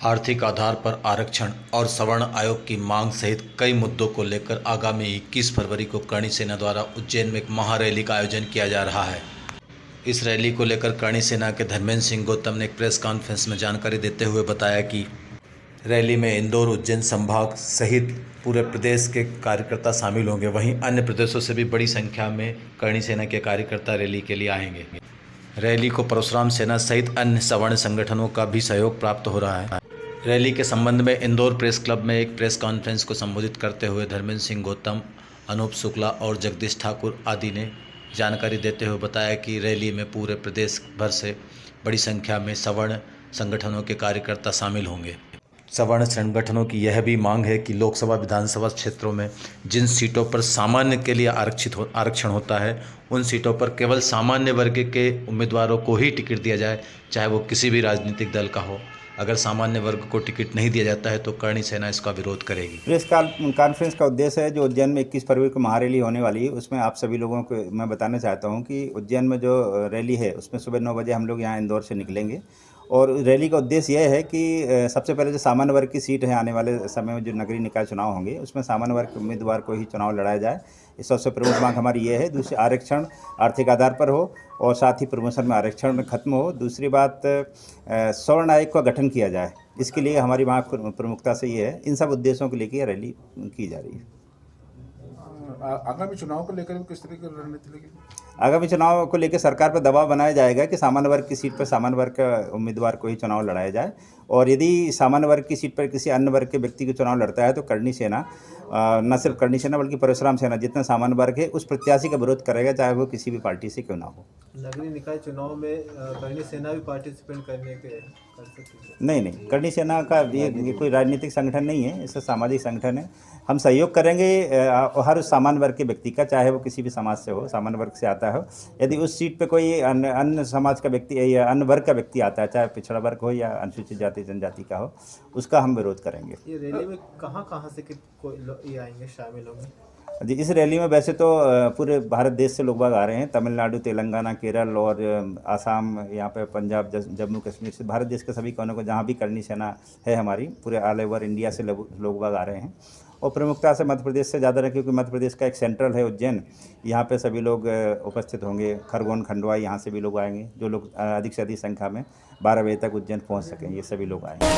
आर्थिक आधार पर आरक्षण और सवर्ण आयोग की मांग सहित कई मुद्दों को लेकर आगामी 21 फरवरी को करणी सेना द्वारा उज्जैन में एक महारैली का आयोजन किया जा रहा है। इस रैली को लेकर करणी सेना के धर्मेंद्र सिंह गौतम ने एक प्रेस कॉन्फ्रेंस में जानकारी देते हुए बताया कि रैली में इंदौर उज्जैन संभाग सहित पूरे प्रदेश के कार्यकर्ता शामिल होंगे। वहीं अन्य प्रदेशों से भी बड़ी संख्या में करणी सेना के कार्यकर्ता रैली के लिए आएंगे। रैली को परशुराम सेना सहित अन्य सवर्ण संगठनों का भी सहयोग प्राप्त हो रहा है। रैली के संबंध में इंदौर प्रेस क्लब में एक प्रेस कॉन्फ्रेंस को संबोधित करते हुए धर्मेंद्र सिंह गौतम, अनूप शुक्ला और जगदीश ठाकुर आदि ने जानकारी देते हुए बताया कि रैली में पूरे प्रदेश भर से बड़ी संख्या में सवर्ण संगठनों के कार्यकर्ता शामिल होंगे। सवर्ण संगठनों की यह भी मांग है कि लोकसभा विधानसभा क्षेत्रों में जिन सीटों पर सामान्य के लिए आरक्षण होता है, उन सीटों पर केवल सामान्य वर्ग के उम्मीदवारों को ही टिकट दिया जाए, चाहे वो किसी भी राजनीतिक दल का हो। अगर सामान्य वर्ग को टिकट नहीं दिया जाता है तो करणी सेना इसका विरोध करेगी। प्रेस कॉन्फ्रेंस का उद्देश्य है जो उज्जैन में 21 फरवरी को महारैली होने वाली है, उसमें आप सभी लोगों को मैं बताना चाहता हूं कि उज्जैन में जो रैली है उसमें सुबह 9 बजे हम लोग यहां इंदौर से निकलेंगे। और रैली का उद्देश्य यह है कि सबसे पहले जो सामान्य वर्ग की सीट है, आने वाले समय में जो नगरीय निकाय चुनाव होंगे उसमें सामान्य वर्ग के उम्मीदवार को ही चुनाव लड़ाया जाए। इस सबसे प्रमुख मांग हमारी ये है। दूसरी, आरक्षण आर्थिक आधार पर हो और साथ ही प्रमोशन में आरक्षण खत्म हो। दूसरी बात, सवर्ण आयोग का गठन किया जाए, इसके लिए हमारी मांग प्रमुखता से ये है। इन सब उद्देश्यों को लेकर रैली की जा रही है। आगामी चुनाव को लेकर किस तरह की रणनीति लगेगी? आगामी चुनाव को लेकर सरकार पर दबाव बनाया जाएगा कि सामान्य वर्ग की सीट पर सामान्य वर्ग का उम्मीदवार को ही चुनाव लड़ाया जाए। और यदि सामान्य वर्ग की सीट पर किसी अन्य वर्ग के व्यक्ति को चुनाव लड़ता है तो करणी सेना, न सिर्फ करणी सेना बल्कि परशुराम सेना, जितना सामान्य वर्ग है उस प्रत्याशी का विरोध करेगा, चाहे वो किसी भी पार्टी से क्यों ना हो। नगरीय निकाय चुनाव में करणी सेना भी पार्टिसिपेट करने के कर सकती है? नहीं, करणी सेना का ये कोई राजनीतिक संगठन नहीं है, इसका सामाजिक संगठन है। हम सहयोग करेंगे हर उस सामान्य वर्ग के व्यक्ति का, चाहे वो किसी भी समाज से हो, सामान्य वर्ग से आता हो। यदि उस सीट पे कोई अन्य समाज का व्यक्ति या अन्य वर्ग का व्यक्ति आता है, चाहे पिछड़ा वर्ग हो या अनुसूचित जाति जनजाति का हो, उसका हम विरोध करेंगे। ये रैली में कहाँ से ये आएंगे, शामिल होंगे? जी, इस रैली में वैसे तो पूरे भारत देश से लोग बाग आ रहे हैं। तमिलनाडु, तेलंगाना, केरल और आसाम, यहाँ पे पंजाब, जम्मू कश्मीर से, भारत देश के सभी कोनों को जहाँ भी करणी सेना है हमारी, पूरे ऑल ओवर इंडिया से लोग बाग आ रहे हैं। और प्रमुखता से मध्य प्रदेश से ज़्यादा है, क्योंकि मध्य प्रदेश का एक सेंट्रल है उज्जैन, यहाँ पे सभी लोग उपस्थित होंगे। खरगोन, खंडवा, यहाँ से भी लोग आएंगे। जो लोग अधिक से अधिक संख्या में 12 बजे तक उज्जैन पहुँच सकें, ये सभी लोग आएंगे।